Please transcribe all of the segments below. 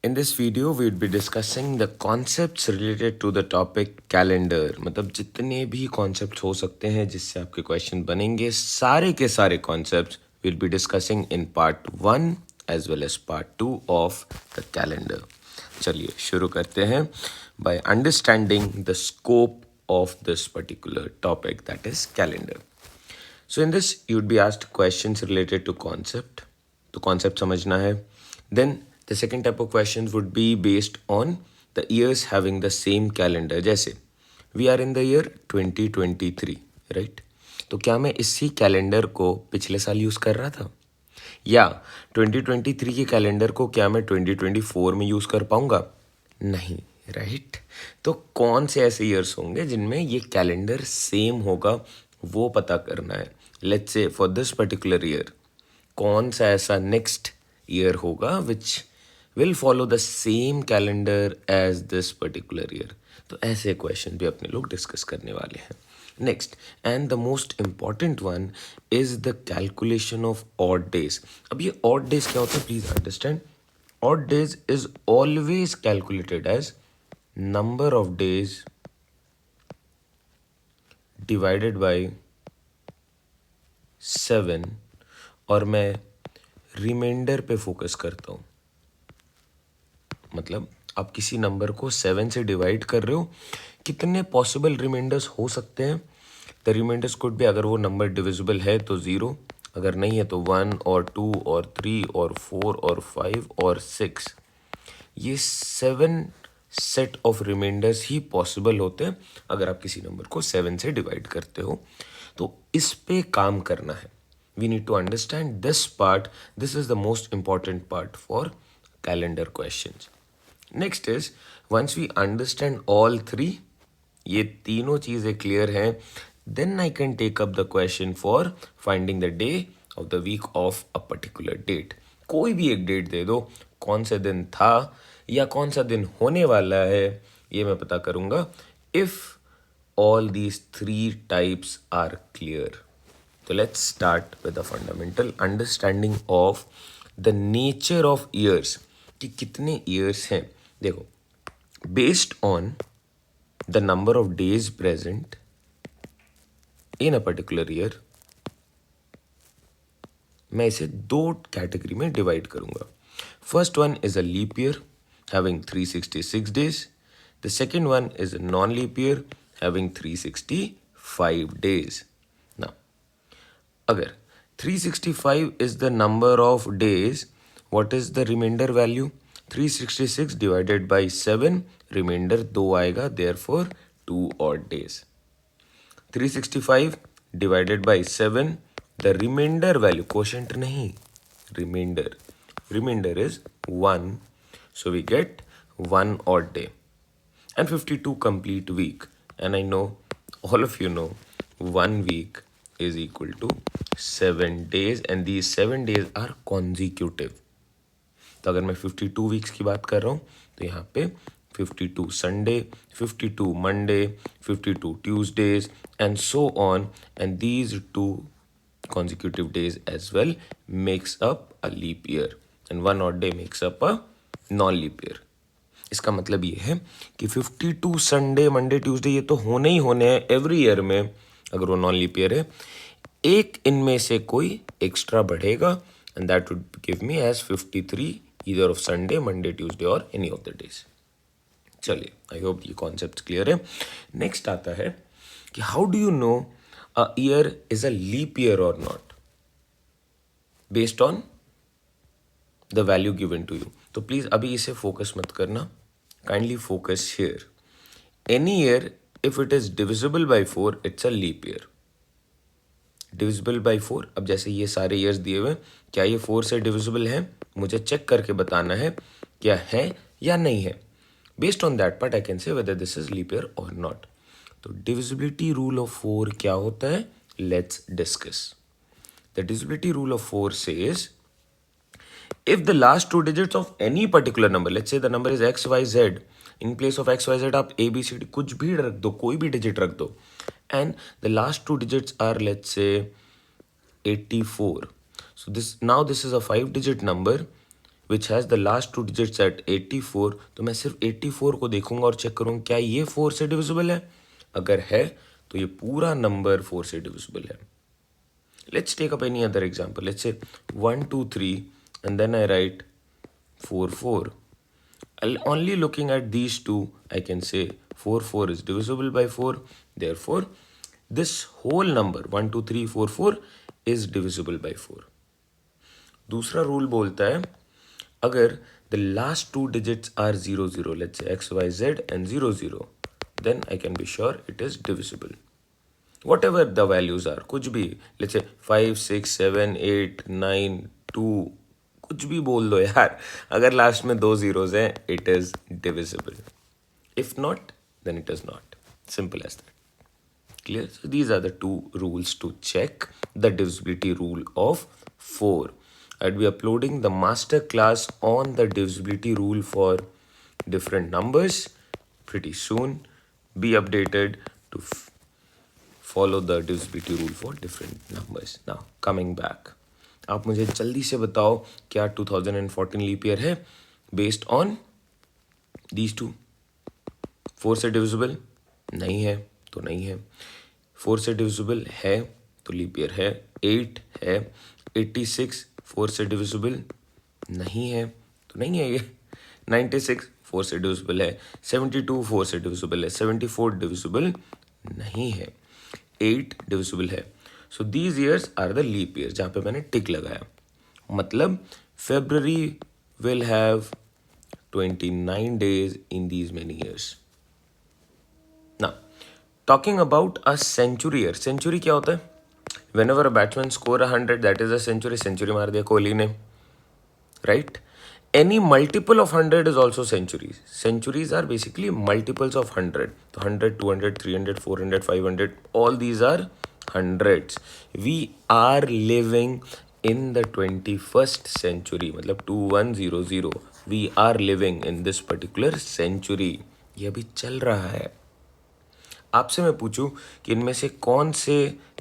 In this video, we would be discussing the concepts related to the topic calendar. मतलब जितने भी concepts हो सकते हैं जिससे आपके question बनेंगे, सारे के सारे concepts we'll be discussing in part 1 as well as part 2 of the calendar. चलिए शुरू करते हैं by understanding the scope of this particular topic, that is calendar. So in this, you would be asked questions related to concept. तो concept समझना है. Then the second type of questions would be based on the years having the same calendar. जैसे we are in the year 2023, right? तो क्या मैं इसी calendar को पिछले साल यूज़ कर रहा था, या 2023 के कैलेंडर को क्या मैं 2024 में यूज़ कर पाऊँगा? नहीं, राइट? तो कौन से ऐसे ईयर्स होंगे जिनमें ये कैलेंडर सेम होगा, वो पता करना है. Let's say for this particular year कौन सा ऐसा नेक्स्ट ईयर होगा which will follow the same calendar as this particular year. तो ऐसे क्वेश्चन भी अपने लोग डिस्कस करने वाले हैं. Next and the most important one is the calculation of odd days. अब ये ऑड डेज क्या होता है, please understand. Odd days is always calculated as number of days divided by 7, और मैं रिमाइंडर पे फोकस करता हूँ. मतलब आप किसी नंबर को 7 से डिवाइड कर रहे हो, कितने पॉसिबल रिमाइंडर्स हो सकते हैं. द रिमाइंडर्स कुड भी, अगर वो नंबर डिविजिबल है तो 0, अगर नहीं है तो 1 और 2 और 3 और 4 और 5 और 6. ये 7 सेट ऑफ रिमाइंडर्स ही पॉसिबल होते हैं अगर आप किसी नंबर को 7 से डिवाइड करते हो. तो इस पे काम करना है. We need to understand this part. This is the most important part for calendar questions. Next is, once we understand all three, ये तीनों चीज़ें clear हैं, then I can take up the question for finding the day of the week of a particular date. कोई भी एक date दे दो, कौन से दिन था या कौन सा दिन होने वाला है, ये मैं पता करूँगा if all these three types are clear. So let's start with the fundamental understanding of the nature of years. कि कितने years हैं. देखो, based on the number of days present in a particular year, मैं इसे दो category में divide करूंगा. First one is a leap year having 366 days. The second one is a non leap year having 365 days. Now, अगर 365 is the number of days, what is the remainder value? 366 divided by 7, remainder 2 आएगा, therefore 2 odd days. 365 divided by 7, the remainder value, quotient नहीं, remainder is 1, so we get 1 odd day. And 52 complete week, and I know all of you know 1 week is equal to 7 days, and these 7 days are consecutive. तो अगर मैं 52 weeks की बात कर रहा हूँ तो यहाँ पे 52 Sunday, 52 Monday, 52 Tuesdays and so on, and these 2 consecutive days as well makes up a leap year, and 1 odd day makes up a non-leap year. इसका मतलब ये है कि 52 संडे, मंडे, ट्यूसडे ये तो होने ही होने हैं एवरी ईयर में, अगर वो नॉन लीप ईयर है. एक इनमें से कोई एक्स्ट्रा बढ़ेगा, and that would give me as 53 either of Sunday, Monday, Tuesday और एनी ऑफ द डेज. चलिए, आई होप ये कॉन्सेप्ट क्लियर है. नेक्स्ट आता है कि how do you know a year is a leap year और not, based on the value given to you. तो please अभी इसे फोकस मत करना, kindly focus here. Any year if it is divisible by 4, it's a leap year. Divisible by 4, अब जैसे ये सारे ईयर्स दिए हुए, क्या ये 4 से डिविजिबल है, मुझे चेक करके बताना है क्या है या नहीं है. Based on that part I can say whether this is leap year और नॉट. तो डिविजिबिलिटी रूल ऑफ 4 क्या होता है, let's discuss. The divisibility rule of 4 says if the last 2 digits of any particular number, let's say the number is xyz, in place of xyz आप abcd कुछ भी रख दो, कोई भी digit रख दो, and the last 2 digits are let's say 84. So this is a 5 digit number which has the last two digits at 84, तो मैं सिर्फ 84 को देखूंगा और चेक करूँगा क्या ये 4 से डिविजिबल है। अगर है तो ये पूरा नंबर 4 से डिविजिबल है। Let's take up any other example. Let's say 1, 2, 3, and then I write 4, 4. Only looking at these two, I can say 4, 4 is divisible by 4. Therefore, this whole number 1, 2, 3, 4, 4 is divisible by 4. दूसरा rule बोलता है अगर the last two digits are 0, 0, let's say x, y, z and 0, 0, then I can be sure it is divisible. Whatever the values are, कुछ भी, let's say 5, 6, 7, 8, 9, 2, कुछ भी बोल दो यार, अगर लास्ट में 2 zeros हैं, it is divisible. If not, then it is not. Simple as that. Clear? So these are the two rules to check the divisibility rule of 4. I'll be uploading the master class on the divisibility rule for different numbers pretty soon. Be updated to follow the divisibility rule for different numbers. Now, coming back. आप मुझे जल्दी से बताओ क्या 2014 leap year है based on these two. 4 से divisible नहीं है तो नहीं है, 4 से डिविजिबल है तो लीप ईयर है। 8 है, 86 4 से डिविजिबल नहीं है तो नहीं है ये। 96 4 से डिविजिबल है, 72 4 से डिविजिबल है, 74 डिविजिबल नहीं है, 8 डिविजिबल है। So these years are the leap year जहाँ पे मैंने टिक लगाया, मतलब February will have 29 days in these many years. Now, talking about a century year. Century क्या होता है? Whenever a batsman score 100, that is a century. Century मार दिया कोहली ने, right? Any multiple of 100 is also centuries. Centuries are basically multiples of 100. So 100, 200, 300, 400, 500, all these are hundreds. We are living in the 21st century, मतलब 2100. We are living in this particular century. ये अभी चल रहा है। आपसे मैं पूछूं कि इनमें से कौन से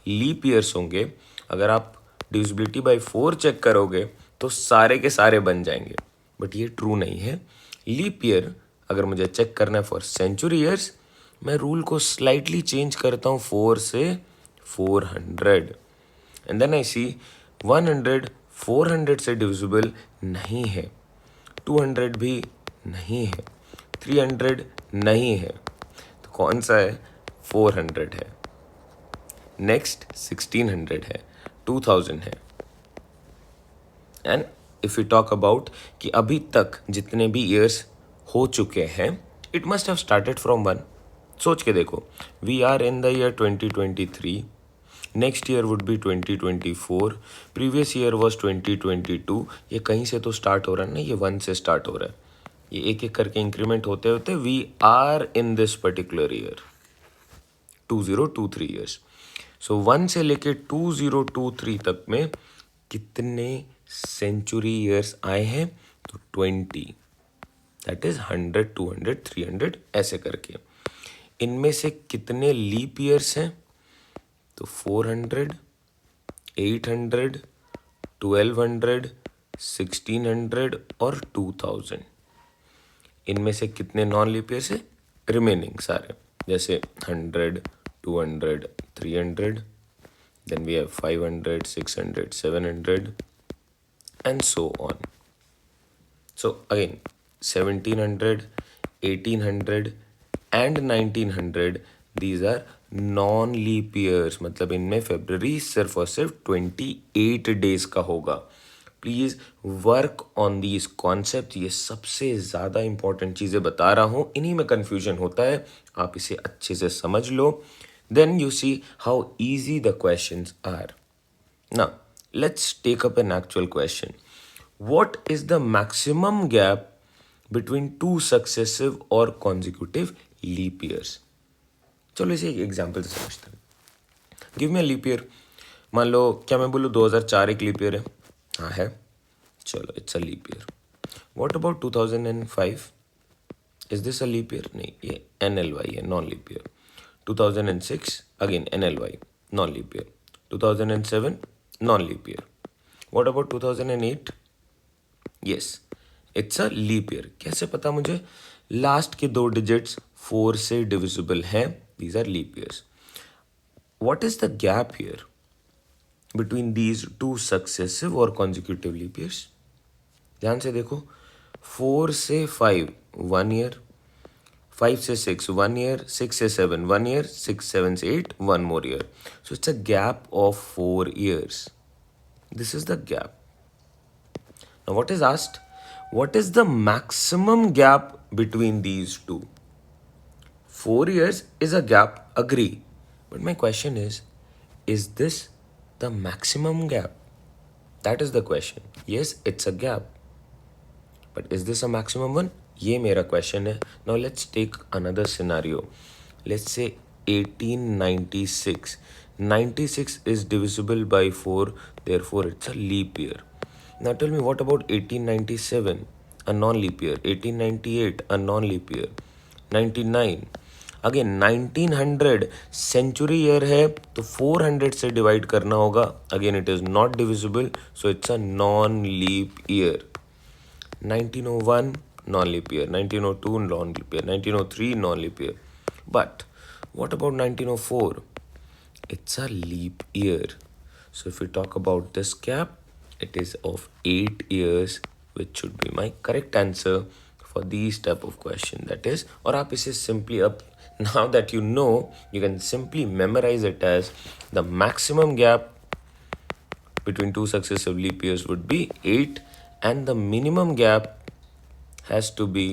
लीप ईयर्स होंगे, अगर आप डिविजिबिलिटी बाय 4 चेक करोगे तो सारे के सारे बन जाएंगे, बट ये ट्रू नहीं है। लीप ईयर अगर मुझे चेक करना है फॉर सेंचुरी ईयर्स, मैं रूल को स्लाइटली चेंज करता हूँ 4 से 400, एंड देन आई सी 100 400 से डिविजिबल नहीं है, 200 भी नहीं है, 300 नहीं है, तो कौन सा है? 400 है। नेक्स्ट 1600 है, 2000 है। And if you talk about कि अभी तक जितने भी ईयर्स हो चुके हैं, it must have started from 1। सोच के देखो, we are in the year 2023, next year would be 2024, previous year was 2022। ये कहीं से तो स्टार्ट हो रहा है ना, ये 1 से स्टार्ट हो रहा है, ये एक एक करके इंक्रीमेंट होते होते we are in this particular year 2023 years. So 1 से लेके 2023 तक में कितने सेंचुरी ईयर्स आए हैं? तो 20, दैट इज 100, 200, 300 ऐसे करके। इनमें से कितने लीप ईयर्स हैं? तो 400, 800, 1200, 1600 और 2000। इनमें से कितने नॉन लीप ईयर्स है? रिमेनिंग सारे, जैसे 100, 200, 300, then we have 500, 600, 700 and so on. So again 1700, 1800 and 1900, these are non leap years, मतलब इनमें फेब्रवरी सिर्फ और सिर्फ 28 डेज का होगा। Please work on these concept, ये सबसे ज़्यादा इंपॉर्टेंट चीज़ें बता रहा हूँ, इन्हीं में कन्फ्यूजन होता है, आप इसे अच्छे से समझ लो, then you see how easy the questions are. Now let's take up an actual question. What is the maximum gap between 2 successive और कॉन्जिक्यूटिव लीप ईयर्स? चलो इसे एक एग्जाम्पल से समझते हैं। Give me a leap year. मान लो क्या मैं बोलूँ 2004 एक लीप ईयर है? हाँ है, चलो it's a leap year. What about 2005? Is this a leap year? नहीं, ये NLY है, non leap year. 2006 again NLY, non leap year. 2007 non leap year. What about 2008? Yes, it's a leap year. कैसे पता मुझे? लास्ट के दो digits 4 से divisible हैं. These are leap years. What is the gap year between these two successive और consecutive leap years? ध्यान से देखो. 4 से 5 1 ईयर, 5 से 6 1 ईयर, 6 से 7 1 ईयर, 6 7 से 8 1 more year. So it's a gap of 4 years. This is the gap. Now what is asked? What is the maximum gap between these two? 4 years is a gap, agree. But my question is this the maximum gap? That is the question. Yes, it's a gap. But is this a maximum one? ये मेरा question है. Now let's take another scenario. Let's say 1896. 96 is divisible by 4, therefore it's a leap year. Now tell me, what about 1897? A non-leap year. 1898, a non-leap year. 99. Again 1900 century year है तो 400 से divide करना होगा. Again it is not divisible, so it's a non leap year. 1901 non-leap year, 1902 non-leap year, 1903 non-leap year. But what about 1904? It's a leap year. So if we talk about this gap, it is of 8 years, which should be my correct answer for these type of question. That is, or आप इसे simply up, now that you know, you can simply memorize it as the maximum gap between two successive leap years would be 8, and the minimum gap has to be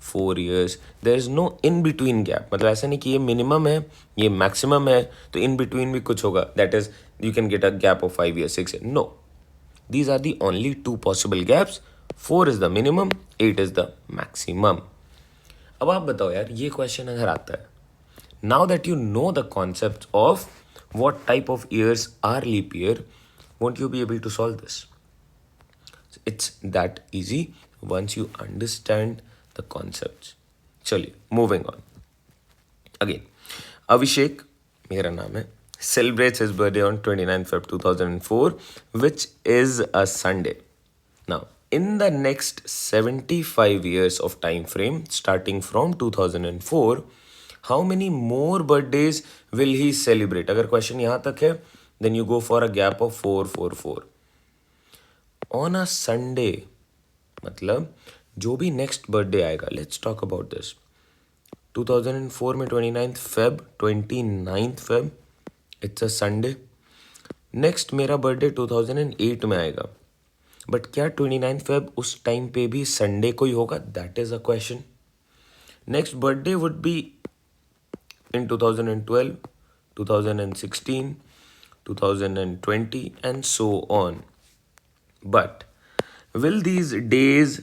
4 years. There is no in between gap. मतलब ऐसा नहीं कि ये minimum है ये maximum है तो in between भी कुछ होगा. That is, you can get a gap of 5 years, 6 years. No, these are the only two possible gaps. 4 is the minimum, 8 is the maximum. अब आप बताओ यार, ये क्वेश्चन अगर आता है, now that you know the concept of what type of years are leap year, won't you be able to solve this? It's that easy once you understand the concepts. चलिए, moving on. Again, Abhishek, मेरा नाम है, celebrates his birthday on 29th Feb 2004, which is a Sunday. Now, in the next 75 years of time frame, starting from 2004, how many more birthdays will he celebrate? अगर question यहाँ तक है, then you go for a gap of 4 4 4. On a Sunday, मतलब जो भी next birthday आएगा, let's talk about this. 2004 में 29th Feb, 29th Feb, it's a Sunday. Next मेरा बर्थडे 2008 में आएगा, बट क्या 29th Feb उस टाइम पे भी संडे को ही होगा? That is a question. Next birthday would be in 2012, 2016, 2020 and so on. But will these days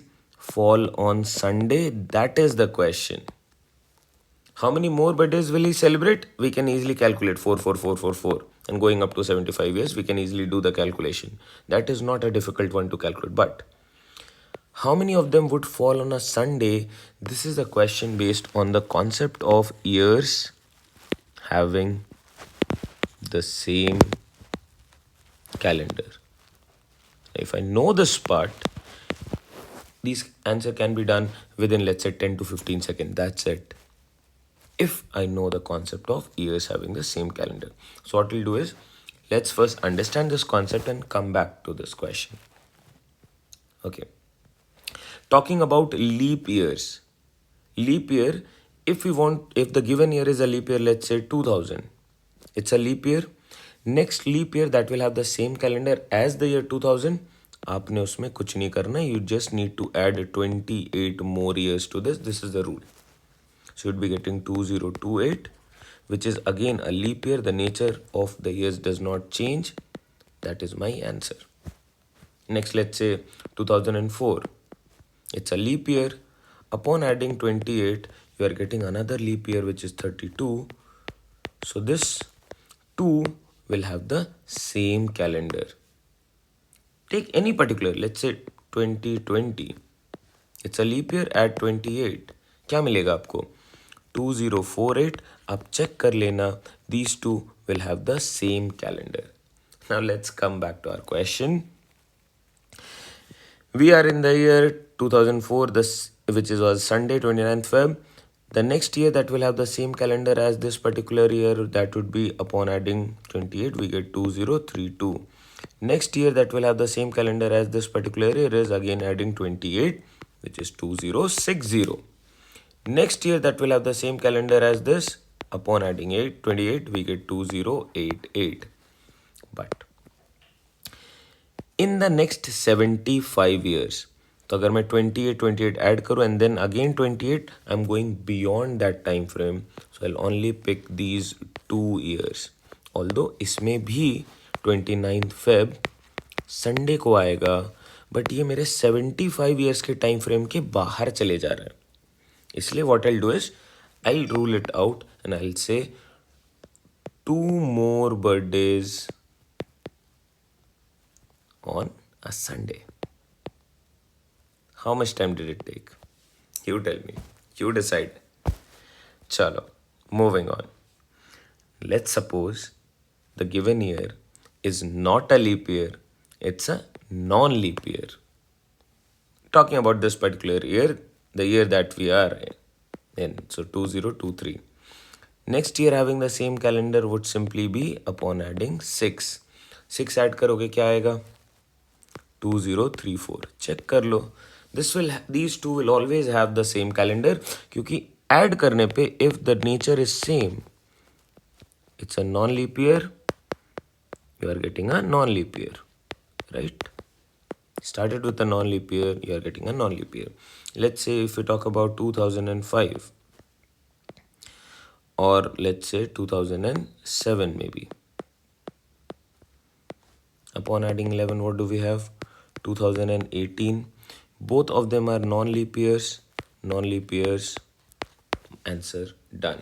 fall on Sunday? That is the question. How many more birthdays will he celebrate? We can easily calculate 4 4 4 4 4, and going up to 75 years we can easily do the calculation. That is not a difficult one to calculate. But how many of them would fall on a Sunday? This is a question based on the concept of years having the same calendar. If I know this part, this answer can be done within, let's say, 10 to 15 seconds. That's it. If I know the concept of years having the same calendar. So what we'll do is, let's first understand this concept and come back to this question. Okay. Talking about leap years. Leap year, if the given year is a leap year, let's say 2000. It's a leap year. Next leap year that will have the same calendar as the year 2000. आपने उसमें कुछ नहीं करना. You just need to add 28 more years to this. This is the rule. So you'd be getting 2028, which is again a leap year. The nature of the years does not change. That is my answer. Next, let's say 2004. It's a leap year. Upon adding 28, you are getting another leap year, which is 32. So this 2 will have the same calendar. Take any particular, let's say 2020. It's a leap year, add 28. क्या मिलेगा आपको? 2048. आप check कर लेना. These two will have the same calendar. Now let's come back to our question. We are in the year 2004, which was Sunday, 29th Feb. The next year that will have the same calendar as this particular year, that would be upon adding 28, we get 2032. Next year that will have the same calendar as this particular year is again adding 28, which is 2060. Next year that will have the same calendar as this, upon adding 28, we get 2088. But in the next 75 years, तो अगर मैं 28 add करूँ and then again 28, I'm going beyond that time frame, so I'll only pick these 2 years. Although इसमें भी 29th Feb Sunday को आएगा, but ये मेरे 75 years के टाइम फ्रेम के बाहर चले जा रहे हैं. इसलिए what I'll do is I'll rule it out and I'll say 2 more birthdays on a Sunday. How much time did it take? You tell me. You decide. Chalo, moving on. Let's suppose the given year is not a leap year, it's a non-leap year. Talking about this particular year, the year that we are in, so 2023. Next year having the same calendar would simply be upon adding 6. 6 add करोगे क्या आएगा? 2034. Check कर लो. These two will always have the same calendar, क्योंकि add करने पे if the nature is same, it's a non-leap year, you are getting a non-leap year, right? Started with a non-leap year, you are getting a non-leap year. Let's say if we talk about 2005, or let's say 2007 maybe. Upon adding 11, what do we have? 2018. Both of them are non-leap years. Non-leap years. Answer done.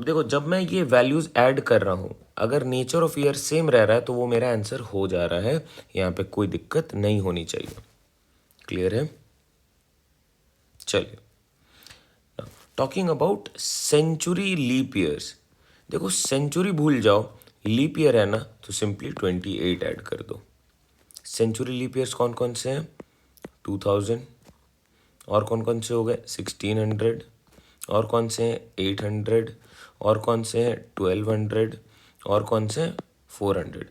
देखो, जब मैं ये values add कर रहा हूँ, अगर nature of year same रह रहा है तो वो मेरा आंसर हो जा रहा है. यहाँ पे कोई दिक्कत नहीं होनी चाहिए. क्लियर है? चलिए, talking about century leap years. देखो, सेंचुरी भूल जाओ, लीप ईयर है ना, तो सिंपली 28 ऐड कर दो. सेंचुरी लीप ईयर्स कौन कौन से हैं? 2000. और कौन कौन से हो गए? 1600. और कौन से हैं? 800. और कौन से हैं? 1200. और कौन से हैं? 400.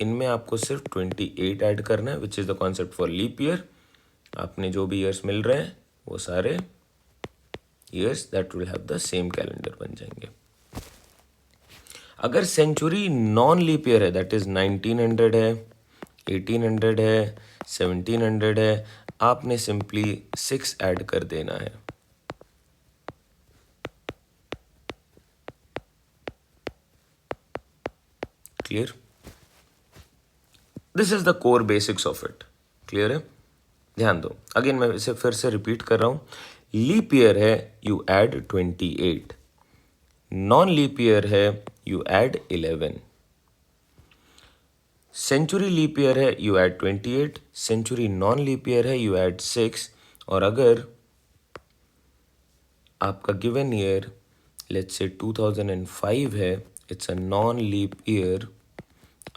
इनमें आपको सिर्फ 28 ऐड करना है, which is the concept for leap year. आपने जो भी ईयर्स मिल रहे हैं वो सारे years that will have the same calendar बन जाएंगे. अगर सेंचुरी नॉन लीप ईयर है, दैट इज 1900 है, 1800 है, 1700 है, आपने सिंपली 6 ऐड कर देना है. Clear? This is the core basics of it. Clear है? ध्यान दो, अगेन मैं इसे फिर से रिपीट कर रहा हूं. लीप ईयर है, you add 28. Non leap year है, you add 11. Century leap year है, you add 28. Century non leap year है, यू ऐड 6. और अगर आपका गिवन ईयर लेट्स से 2005 है, it's a non leap year,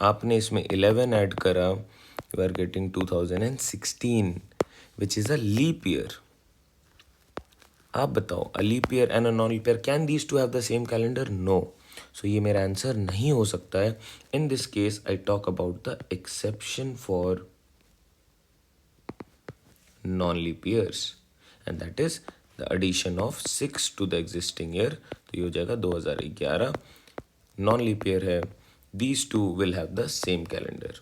आपने इसमें 11 ऐड करा, you are getting 2016 which is a leap year. आप बताओ, a leap year and a non leap year, can these two have the same calendar? No. So ये मेरा answer नहीं हो सकता है. In this case I talk about the exception for non leap years and that is the addition of 6 to the existing year. तो ये हो जाएगा 2011. नॉन लीप ईयर है, these two will have the same calendar.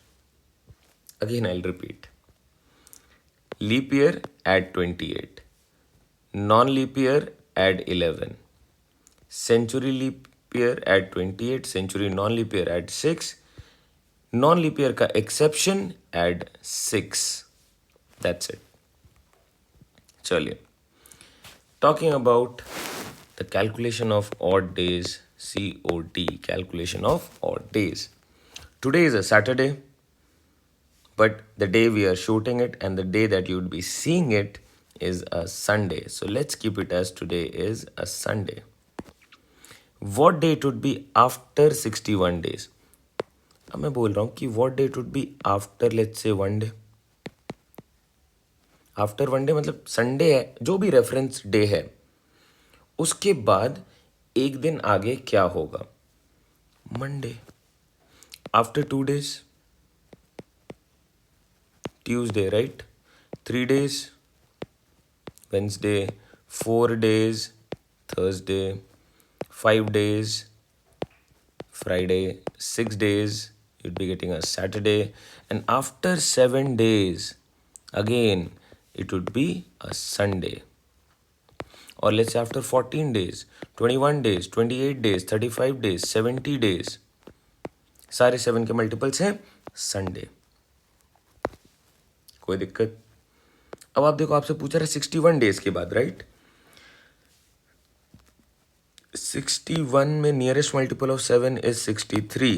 Again I'll repeat. Leap year add 28. Non-leap year add 11. Century leap year add 28. Century non-leap year add 6. Non-leap year का exception add 6. That's it. चलिए, talking about the calculation of odd days, COT, calculation of odd days. Today is a Saturday, but the day we are shooting it and the day that you would be seeing it is a Sunday. So let's keep it as today is a Sunday. What day it would be after 61 days? अब मैं बोल रहा हूँ कि what day it would be after let's say 1 day. After one day मतलब Sunday है, जो भी रेफरेंस डे है, उसके बाद एक दिन आगे क्या होगा? Monday. After 2 days, Tuesday, right? 3 days, Wednesday. 4 days, Thursday. 5 days, Friday. 6 days, you'd be getting a Saturday. And after 7 days, again, it would be a Sunday. Or let's say after 14 days, 21 days, 28 days, 35 days, 70 days, सारे 7 के multiples हैं Sunday. कोई दिक्कत? अब आप देखो, आपसे पूछा रहा है 61 डेज के बाद, राइट? 61 में nearest multiple of 7 is 63.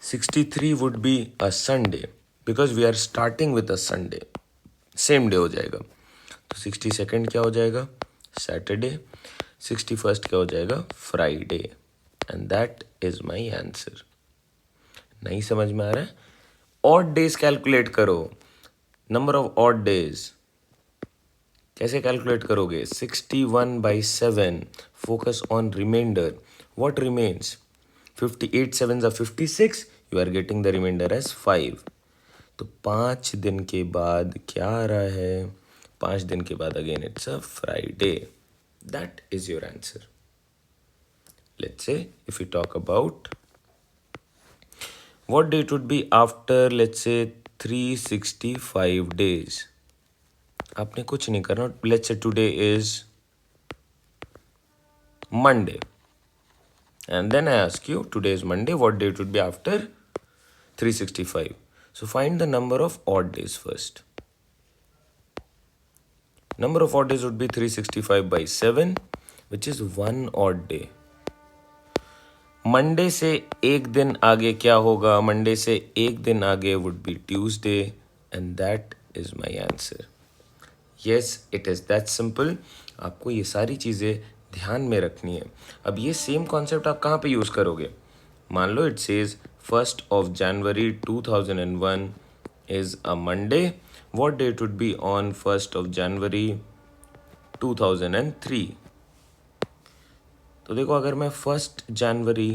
63 would be a Sunday because we are starting with a Sunday. Same day हो जाएगा. तो 62nd क्या हो जाएगा? सैटरडे. 61st क्या हो जाएगा? Friday. And that is my answer. नहीं समझ में आ रहा है? ऑड डेज कैलकुलेट करो. नंबर ऑफ ऑड डेज कैसे कैलकुलेट करोगे? 61/7. Focus on reminder. What remains? 58 7s are 56. You are getting the reminder as 5. तो 5 दिन के बाद क्या आ रहा है? 5 दिन के बाद again it's a Friday. That is your answer. Let's say if you talk about what day it would be after, let's say 365 days. आपने कुछ नहीं करना. Let's say today is Monday, and then I ask you today is Monday, what day it would be after 365? So find the number of odd days first. Number of odd days would be 365/7, which is one odd day. Monday से एक दिन आगे क्या होगा? Monday से एक दिन आगे would be Tuesday, and that is my answer. Yes, it is that simple. आपको ये सारी चीज़ें ध्यान में रखनी है. अब ये सेम कॉन्सेप्ट आप कहाँ पे यूज़ करोगे? मान लो it says 1st January 2001 is a Monday. What day it would be on 1st January 2003? तो देखो, अगर मैं 1st January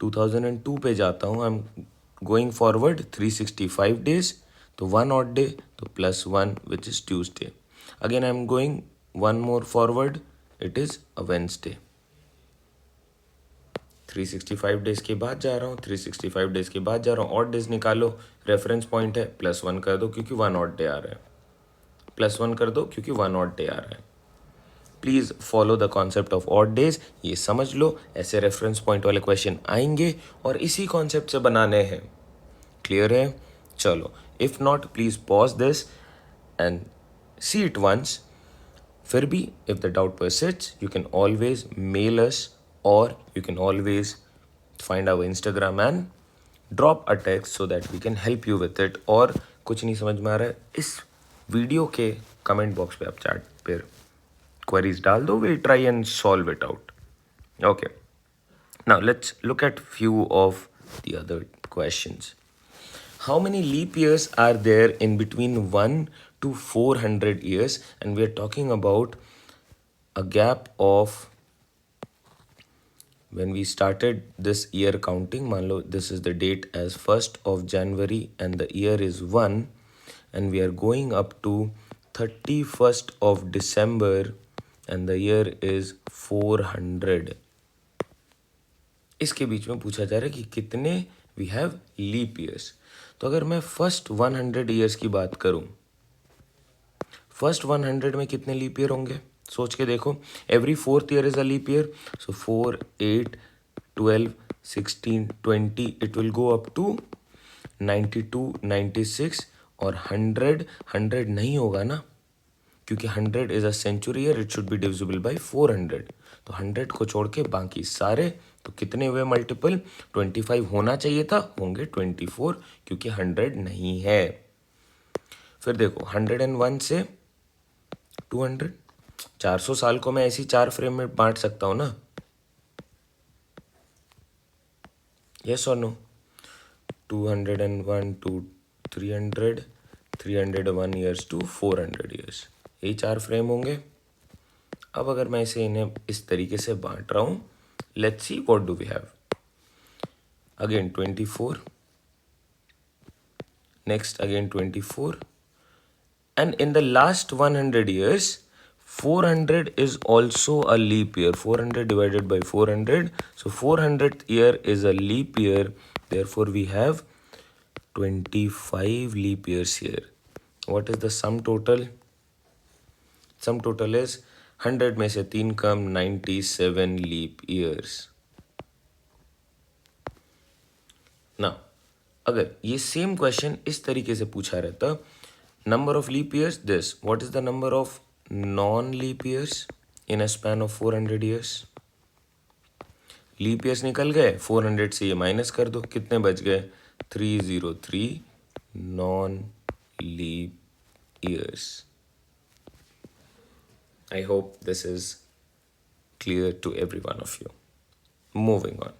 2002 पे जाता हूँ, I am going forward 365 days. तो वन ऑड डे, तो +1 which is Tuesday. Again I am going one more forward, it is a Wednesday. 365 days के बाद जा रहा हूँ, 365 डेज के बाद जा रहा हूँ. ऑड डेज निकालो, रेफरेंस पॉइंट है, +1 कर दो क्योंकि वन ऑड डे आ रहा है. +1 कर दो क्योंकि वन ऑड डे आ रहा है. Please follow the concept of odd days. ये समझ लो, ऐसे रेफरेंस पॉइंट वाले क्वेश्चन आएंगे और इसी कॉन्सेप्ट से बनाने हैं. क्लियर है? चलो, if not please pause this and see it once. फिर भी if the doubt persists, you can always mail us और you can always find our Instagram and drop a text so that we can help you with it. और कुछ नहीं समझ में आ रहा है, इस वीडियो के कमेंट बॉक्स पे आप चैट पर queries डाल दो. we'll try and solve it out. Okay, now let's look at few of the other questions. How many leap years are there in between 1 to 400 years? And we are talking about a gap of when we started this year counting. मान लो this is the date as 1st January and the year is 1, and we are going up to 31st December and the year is 400. इसके बीच में पूछा जा रहा है कि कितने we have leap years. तो अगर मैं फर्स्ट 100 years की बात करूं, फर्स्ट 100 में कितने लीप ईयर होंगे? सोच के देखो. Every 4th year is a leap year. So 4 8 12 16 20 it will go up to 92 96. और 100 नहीं होगा ना, क्योंकि 100 is a century year. It should be divisible by 400. तो 100 को छोड़ के बाकी सारे, तो कितने हुए मल्टीपल? 25 होना चाहिए था, होंगे 24, क्योंकि 100 नहीं है. फिर देखो 101 से 200, 400 साल को मैं ऐसी 4 फ्रेम में बांट सकता हूँ ना. यस और no? 201 to 300, 301 years to 400 years, यही 4 फ्रेम होंगे। अब अगर मैं इसे इन्हें इस तरीके से बांट रहा हूँ, let's see what do we have. Again 24, next again 24, and in the last 100 years 400 is also a leap year. 400 divided by 400, so 400th year is a leap year, therefore we have 25 leap years here. What is the sum total? Sum total is 100 में से 3 कम 97 leap years. Now अगर ये same question इस तरीके से पूछा रहता, number of leap years this, what is the number of non leap years in a span of 400 years. Leap years निकल गए, 400 से ये माइनस कर दो, कितने बच गए 303 non leap years. I hope this is clear to every one of you. Moving on,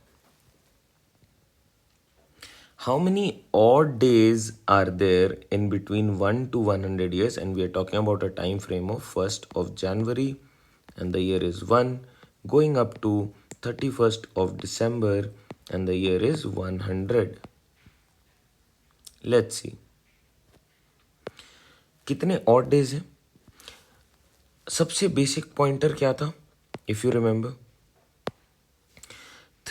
how many odd days are there in between 1 to 100 years? And we are talking about a time frame of 1st of January and the year is 1 going up to 31st of December and the year is 100. Let's see. कितने odd days हैं? सबसे basic pointer क्या था? If you remember,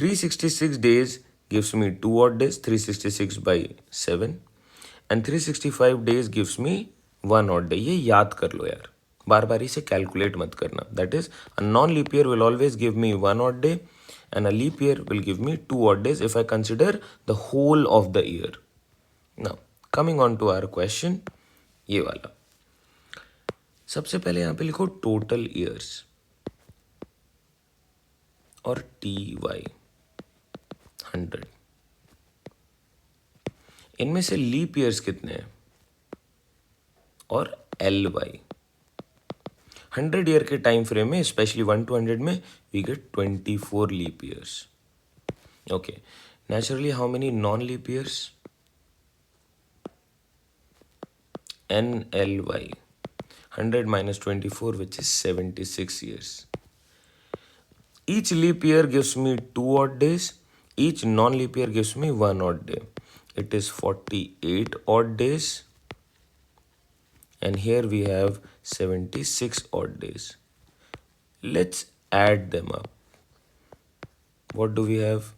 366 days gives me 2 odd days, 366 by 7, and 365 days gives me 1 odd day. ये याद कर लो यार, बार बार इसे कैलकुलेट मत करना. That is, a non-leap year will always give me 1 odd day and a leap year will give me 2 odd days if I consider the whole of the year. Now, coming on to our question, ये वाला. सबसे पहले यहाँ पे लिखो total years और TY 100. इनमें से लीप ईयर्स कितने हैं और LY 100 ईयर के टाइम फ्रेम में, स्पेशली 1 to 100 में, we get 24 leap years. Okay, naturally how many non leap years? NLY 100 minus 24, which is 76 years. Each leap year gives me 2 odd days. Each non-leap year gives me 1 odd day. It is 48 odd days. And here we have 76 odd days. Let's add them up. What do we have?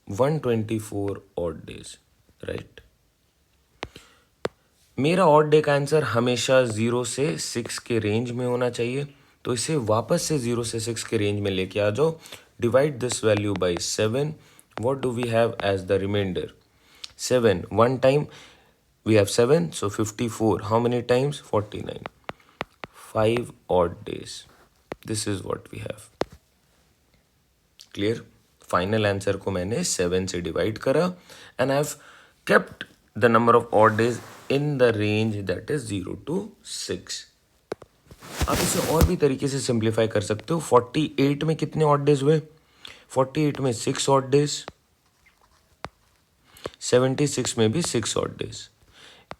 124 odd days, right? मेरा odd day का answer हमेशा 0 से 6 के range में होना चाहिए, तो इसे वापस से 0 से 6 के रेंज में लेके आ जाओ. Divide this value by 7. What do we have as the reminder? 7. One time we have 7, so 54. How many times? 49. 5 odd days. This is what we have. Clear? Final answer को मैंने 7 से डिवाइड करा and I have kept the number of odd days in the range that is 0 to 6. आप इसे और भी तरीके से सिंप्लीफाई कर सकते हो. 48 में कितने ऑड डेज हुए? 48 में 6 ऑड डेज. 76 में भी 6 odd days.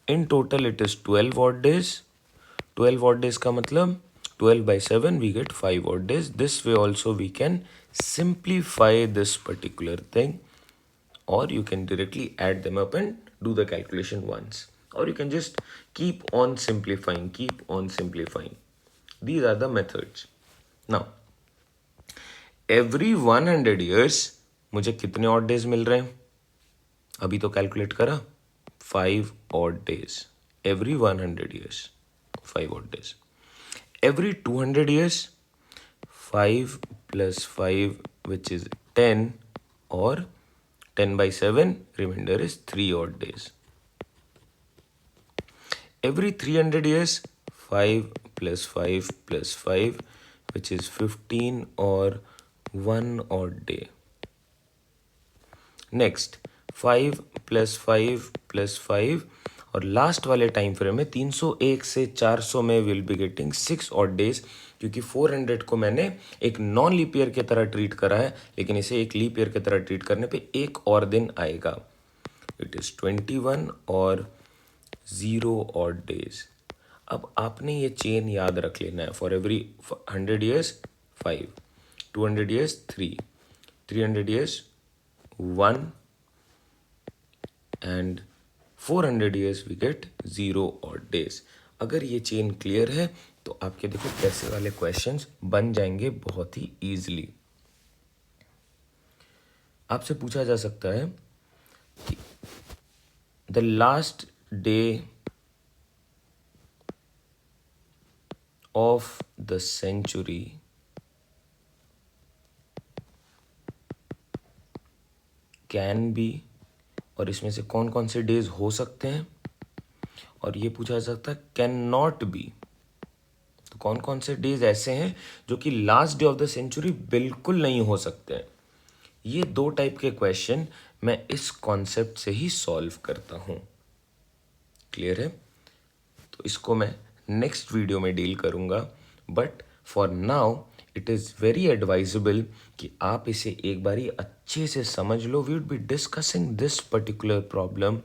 In total it is 12 odd days. 12 odd days का मतलब 12 by 7 we get 5 odd days. This way also we can simplify this particular thing, or you can directly add them up and do the calculation once. Or you can just keep on simplifying, keep on simplifying. These are the methods. Now, every 100 years मुझे कितने odd days मिल रहे हैं? अभी तो calculate करा. 5 odd days. Every 100 years, 5 odd days. Every 200 years, 5 plus 5, which is 10, or 10 by 7, remainder is 3 odd days. Every 300 years, 5 plus 5 plus 5, which is 15 or 1 odd day. Next, 5 plus 5 plus 5, और last वाले time frame में 301 से 400 में will be getting 6 odd days, क्योंकि 400 को मैंने एक non leap year की तरह ट्रीट करा है, लेकिन इसे एक लीप ईयर की तरह ट्रीट करने पे एक और दिन आएगा. इट इज़ 21 और 0 ऑड डेज। अब आपने ये चेन याद रख लेना है। For every 100 years 5, 200 years 3, 300 years 1 and 400 years we get 0 odd days। अगर ये चेन क्लियर है तो आपके देखो पैसे वाले क्वेश्चंस बन जाएंगे बहुत ही इजीली। आपसे पूछा जा सकता है कि the last day of the century can be, और इसमें से कौन कौन से डेज हो सकते हैं, और ये पूछा जा सकता है कैन नॉट बी। तो कौन कौन से डेज ऐसे हैं जो कि last day of the century बिल्कुल नहीं हो सकते हैं। ये दो टाइप के क्वेश्चन मैं इस कॉन्सेप्ट से ही सॉल्व करता हूँ। क्लियर है? तो इसको मैं नेक्स्ट वीडियो में डील करूँगा, but for now it is very advisable कि आप इसे एक बारी अच्छे से समझ लो। We would be discussing this particular problem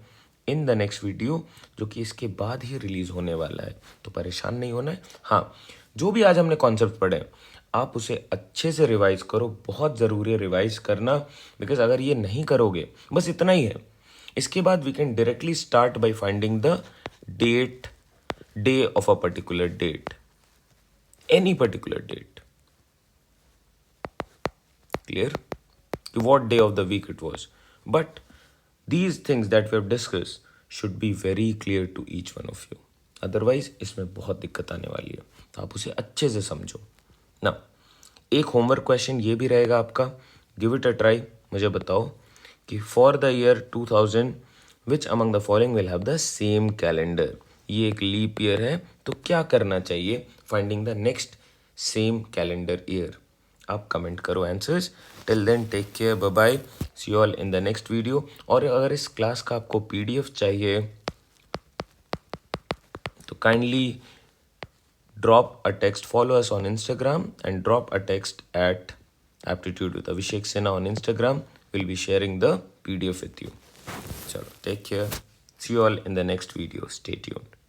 in the next video, जो कि इसके बाद ही रिलीज होने वाला है, तो परेशान नहीं होना है। हाँ, जो भी आज हमने कॉन्सेप्ट पढ़े आप उसे अच्छे से रिवाइज करो, बहुत ज़रूरी है रिवाइज करना, बिकॉज अगर ये नहीं करोगे, बस इतना ही है, इसके बाद we can directly start by finding the day of a particular date, any particular date. Clear? What day of the week it was, but these things that we have discussed should be very clear to each one of you, otherwise इसमें बहुत दिक्कत आने वाली है, तो आप उसे अच्छे से समझो ना। एक होमवर्क क्वेश्चन ये भी रहेगा आपका, गिव इट अ ट्राई। मुझे बताओ कि for the year 2000 which among the following will have the same calendar. ये एक लीप ईयर है, तो क्या करना चाहिए finding the next same calendar year. आप कमेंट करो answers. Till then take care, bye bye, see you all in the next video. और अगर इस क्लास का आपको पीडीएफ चाहिए तो kindly drop a text, follow us on Instagram and drop a text at aptitude with Abhishek Sinha on Instagram. We'll be sharing the PDF with you. Chalo, take care. See you all in the next video. Stay tuned.